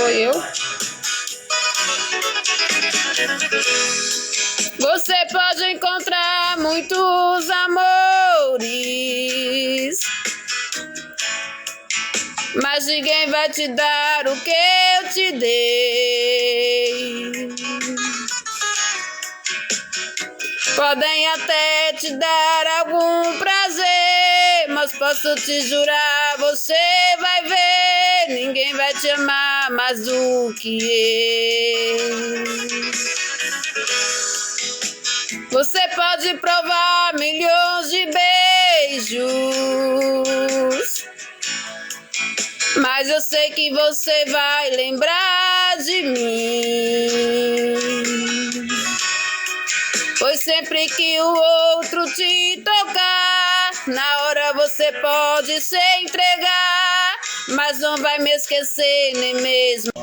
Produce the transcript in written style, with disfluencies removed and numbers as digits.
Sou eu. Você pode encontrar muitos amores, mas ninguém vai te dar o que eu te dei. Podem até te dar algum prazer, mas posso te jurar, você vai ver, ninguém vai te amar mais do que eu. Você pode provar milhões de beijos, mas eu sei que você vai lembrar de mim. Pois sempre que o outro te tocar, na hora você pode se entregar, mas não vai me esquecer nem mesmo.